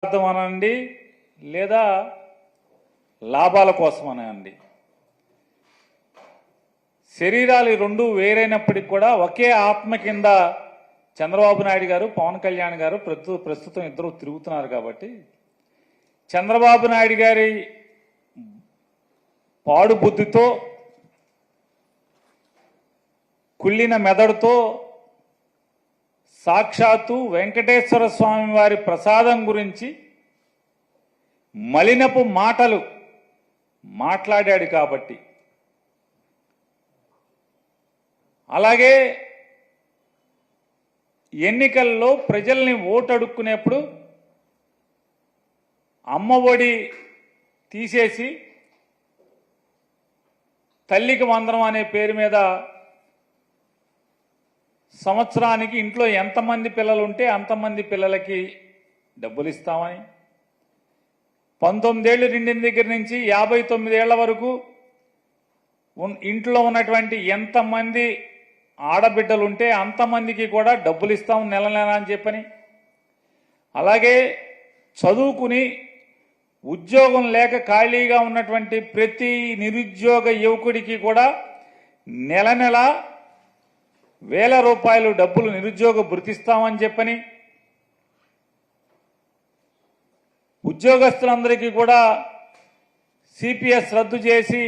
అనండి లేదా లాభాల కోసం అనండి, శరీరాలు రెండు వేరైనప్పటికీ కూడా ఒకే ఆత్మ కింద చంద్రబాబు నాయుడు గారు, పవన్ కళ్యాణ్ గారు ప్రస్తుతం ఇద్దరు తిరుగుతున్నారు. కాబట్టి చంద్రబాబు నాయుడు గారి పాడు బుద్ధితో, కుళ్ళిన మెదడుతో సాక్షాత్తు వెంకటేశ్వర స్వామి వారి ప్రసాదం గురించి మలినపు మాటలు మాట్లాడాడు. కాబట్టి అలాగే ఎన్నికల్లో ప్రజల్ని ఓటు అడుక్కునేప్పుడు అమ్మఒడి తీసేసి తల్లికి వందనం అనే పేరు మీద సంవత్సరానికి ఇంట్లో ఎంతమంది పిల్లలు ఉంటే అంతమంది పిల్లలకి డబ్బులు ఇస్తామని, 19 ఏళ్లు నిండిన దగ్గర నుంచి 59 ఏళ్ల వరకు ఇంట్లో ఉన్నటువంటి ఎంతమంది ఆడబిడ్డలు ఉంటే అంతమందికి కూడా డబ్బులు ఇస్తాం నెల నెల అని చెప్పని, అలాగే చదువుకుని ఉద్యోగం లేక ఖాళీగా ఉన్నటువంటి ప్రతి నిరుద్యోగ యువకుడికి కూడా నెల నెల వేల రూపాయలు డబ్బులు నిరుద్యోగ భృతిస్తామని చెప్పని, ఉద్యోగస్తులందరికీ కూడా సిపిఎస్ రద్దు చేసి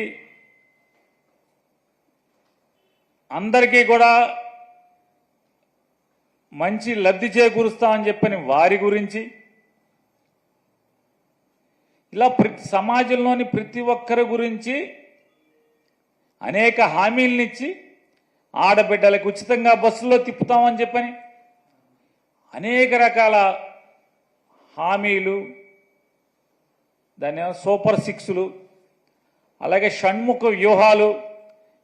అందరికీ కూడా మంచి లబ్ధి చేకూరుస్తామని చెప్పని వారి గురించి, ఇలా సమాజంలోని ప్రతి ఒక్కరి గురించి అనేక హామీలనిచ్చి ఆడబిడ్డలకు ఉచితంగా బస్సులో తిప్పుతామని చెప్పని అనేక రకాల హామీలు, దాని సూపర్ సిక్స్లు, అలాగే షణ్ముఖ వ్యూహాలు,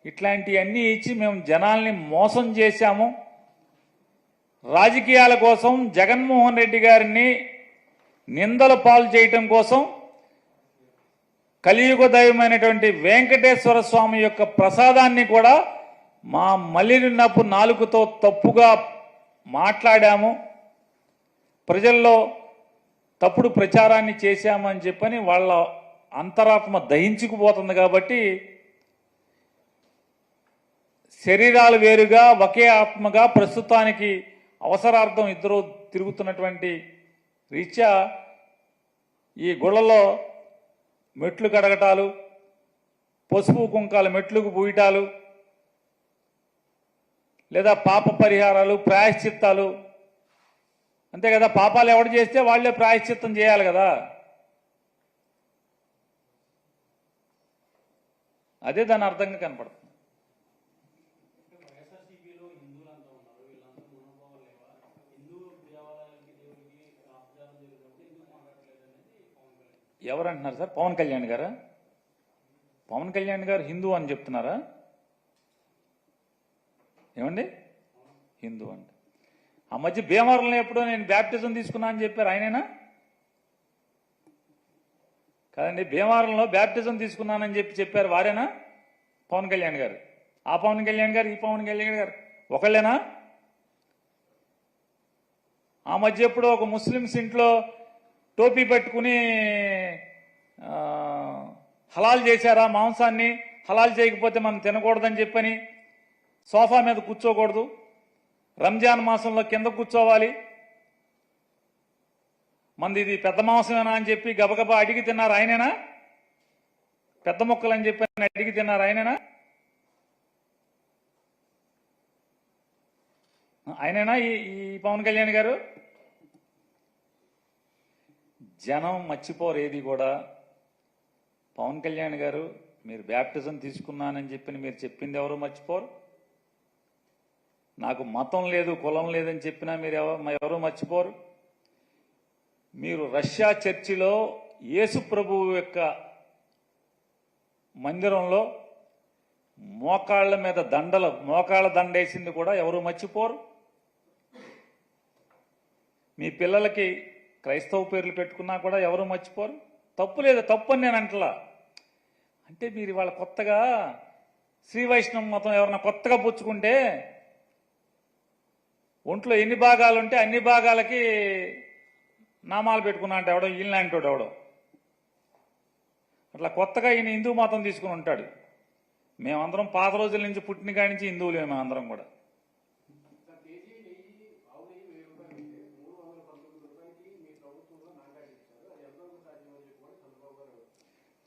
ఇట్లాంటివన్నీ ఇచ్చి మేము జనాల్ని మోసం చేశాము. రాజకీయాల కోసం జగన్మోహన్ రెడ్డి గారిని నిందల పాలు చేయటం కోసం కలియుగ దైవమైనటువంటి వెంకటేశ్వర స్వామి యొక్క ప్రసాదాన్ని కూడా మా మలినపు నాలుకతో తప్పుగా మాట్లాడాము, ప్రజల్లో తప్పుడు ప్రచారాన్ని చేశామని చెప్పని వాళ్ళ అంతరాత్మ దహించుకుపోతుంది. కాబట్టి శరీరాలు వేరుగా ఒకే ఆత్మగా ప్రస్తుతానికి అవసరార్థం ఇద్దరు తిరుగుతున్నటువంటి రీత్యా ఈ గుళ్ళలో మెట్లు కడగటాలు, పసుపు కుంకాలు మెట్లుకు పూయటాలు, లేదా పాప పరిహారాలు, ప్రాయశ్చిత్తాలు, అంతే కదా. పాపాలు ఎవడు చేస్తే వాళ్లే ప్రాయశ్చిత్తం చేయాలి కదా. అదే దాని అర్థంగా కనపడుతుంది. ఎవరంటున్నారు సార్? పవన్ కళ్యాణ్ గారా? పవన్ కళ్యాణ్ గారు హిందూ అని చెప్తున్నారా? ఏమండి హిందూ అంటే? ఆ మధ్య భీమవరంలో ఎప్పుడో నేను బ్యాప్టిజం తీసుకున్నా అని చెప్పారు, ఆయనేనా? కాదండి, భీమవరంలో బ్యాప్టిజం తీసుకున్నానని చెప్పారు, వారేనా? పవన్ కళ్యాణ్ గారు? ఆ పవన్ కళ్యాణ్ గారు, ఈ పవన్ కళ్యాణ్ గారు ఒకళ్ళేనా? ఆ మధ్య ఎప్పుడో ఒక ముస్లిమ్స్ ఇంట్లో టోపీ పెట్టుకుని హలాల్ చేశారా మాంసాన్ని, హలాల్ చేయకపోతే మనం తినకూడదని చెప్పని, సోఫా మీద కూర్చోకూడదు, రంజాన్ మాసంలో కింద కూర్చోవాలి, మంది ఇది పెద్ద మాంసమేనా అని చెప్పి గబగబా అడిగి తిన్నారు, ఆయనేనా? పెద్ద మొక్కలు అని చెప్పి అడిగి తిన్నారు, ఆయనేనా? ఆయనేనా ఈ పవన్ కళ్యాణ్ గారు? జనం మర్చిపోరు ఏది కూడా. పవన్ కళ్యాణ్ గారు మీరు బ్యాప్టిజం తీసుకున్నానని చెప్పి మీరు చెప్పింది ఎవరు మర్చిపోరు. నాకు మతం లేదు, కులం లేదని చెప్పినా మీరు ఎవరు మర్చిపోరు. మీరు రష్యా చర్చిలో యేసు ప్రభువు యొక్క మందిరంలో మోకాళ్ల మీద మోకాళ్ళ దండేసింది కూడా ఎవరు మర్చిపోరు. మీ పిల్లలకి క్రైస్తవ పేర్లు పెట్టుకున్నా కూడా ఎవరు మర్చిపోరు. తప్పు లేదు, తప్పు అని నేను అంటలా. అంటే మీరు ఇవాళ కొత్తగా శ్రీ వైష్ణవ మతం ఎవరన్నా కొత్తగా పుచ్చుకుంటే ఒంట్లో ఎన్ని భాగాలు ఉంటే అన్ని భాగాలకి నామాలు పెట్టుకున్నా అంటే ఎవడో ఈయనలాంటోడు ఎవడో అట్లా కొత్తగా ఈయన హిందూ మతం తీసుకుని ఉంటాడు. మేమందరం పాత రోజుల నుంచి పుట్టిన కాడి నుంచి హిందువులే మేమందరం కూడా.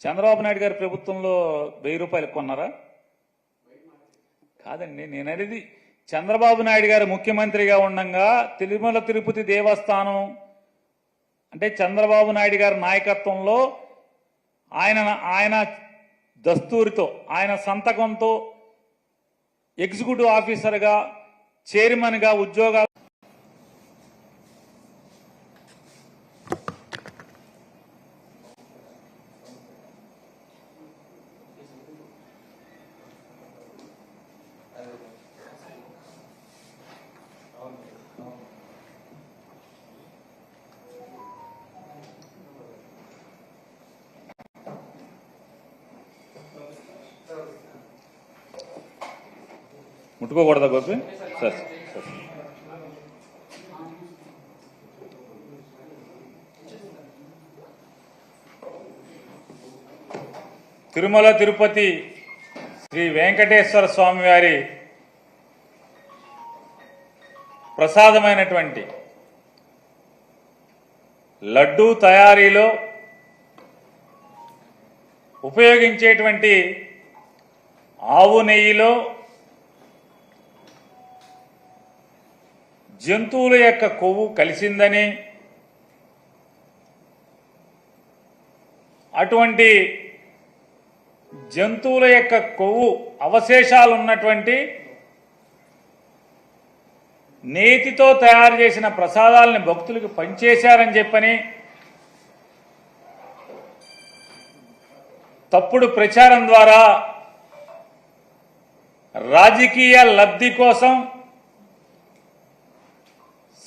చంద్రబాబు నాయుడు గారి ప్రభుత్వంలో 1000 రూపాయలకు కొన్నారా? కాదండి, నేను అనేది చంద్రబాబు నాయుడు గారు ముఖ్యమంత్రిగా ఉండగా తిరుమల తిరుపతి దేవస్థానం అంటే చంద్రబాబు నాయుడు గారి నాయకత్వంలో ఆయన దస్తూరితో ఆయన సంతకంతో ఎగ్జిక్యూటివ్ ఆఫీసర్గా చైర్మన్గా ఉద్యోగాలు ముట్టుకోకూడదా గోపి? సార్ తిరుమల తిరుపతి శ్రీ వెంకటేశ్వర స్వామి వారి ప్రసాదమైనటువంటి లడ్డూ తయారీలో ఉపయోగించేటువంటి ఆవు నెయ్యిలో జంతువుల యొక్క కొవ్వు కలిసిందని, అటువంటి జంతువుల యొక్క కొవ్వు అవశేషాలు ఉన్నటువంటి నేతితో తయారు చేసిన ప్రసాదాలని భక్తులకు పంచేశారని చెప్పని తప్పుడు ప్రచారం ద్వారా రాజకీయ లబ్ధి కోసం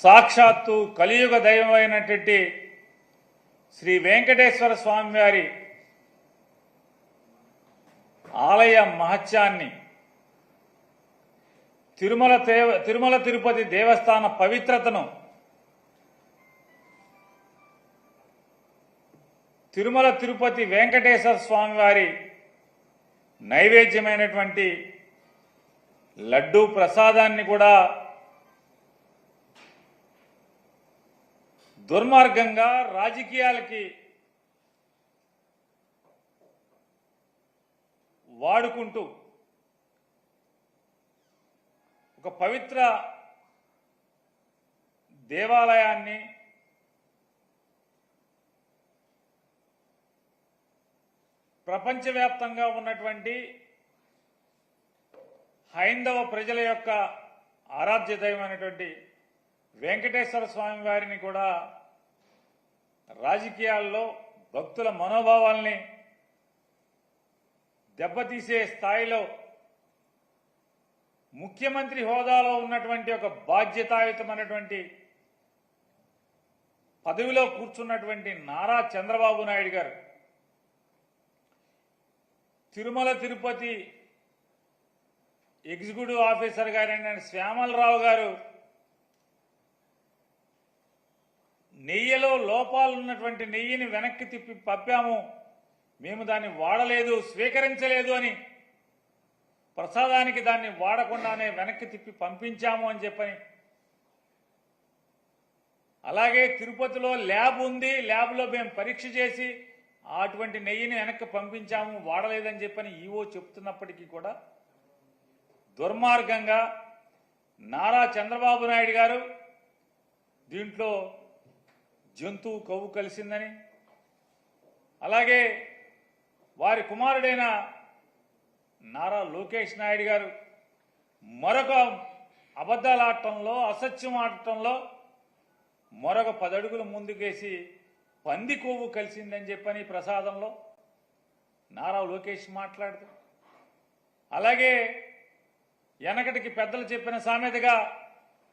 సాక్షాత్తు కలియుగ దైవమైనటువంటి శ్రీ వెంకటేశ్వర స్వామి వారి ఆలయ మహత్యాన్ని, తిరుమల తిరుపతి దేవస్థాన పవిత్రతను, తిరుమల తిరుపతి వెంకటేశ్వర స్వామి వారి నైవేద్యమైనటువంటి లడ్డూ ప్రసాదాన్ని కూడా దుర్మార్గంగా రాజకీయాలకి వాడుకుంటూ ఒక పవిత్ర దేవాలయాన్ని ప్రపంచవ్యాప్తంగా ఉన్నటువంటి హైందవ ప్రజల యొక్క ఆరాధ్య దైవమైనటువంటి వెంకటేశ్వర స్వామి వారిని కూడా రాజకీయాల్లో భక్తుల మనోభావాల్ని దెబ్బతీసే స్థాయిలో ముఖ్యమంత్రి హోదాలో ఉన్నటువంటి ఒక బాధ్యతాయుతమైనటువంటి పదవిలో కూర్చున్నటువంటి నారా చంద్రబాబు నాయుడు గారు తిరుమల తిరుపతి ఎగ్జిక్యూటివ్ ఆఫీసర్ గారైన శ్యామలరావు గారు నెయ్యిలో లోపాలున్నటువంటి నెయ్యిని వెనక్కి తిప్పి పంపాము, మేము దాన్ని వాడలేదు, స్వీకరించలేదు అని, ప్రసాదానికి దాన్ని వాడకుండానే వెనక్కి తిప్పి పంపించాము అని చెప్పని, అలాగే తిరుపతిలో ల్యాబ్ ఉంది, ల్యాబ్లో మేము పరీక్ష చేసి అటువంటి నెయ్యిని వెనక్కి పంపించాము, వాడలేదని చెప్పని ఈవో చెప్తున్నప్పటికీ కూడా దుర్మార్గంగా నారా చంద్రబాబు నాయుడు గారు దీంట్లో జంతువు కొవ్వు కలిసిందని, అలాగే వారి కుమారుడైన నారా లోకేష్ నాయుడు గారు మరొక అబద్ధాలాడటంలో, అసత్యం ఆడటంలో మరొక 10 అడుగులు ముందుకేసి పంది కొవ్వు కలిసిందని చెప్పని ప్రసాదంలో నారా లోకేష్ మాట్లాడుతూ, అలాగే వెనకటికి పెద్దలు చెప్పిన సామెతగా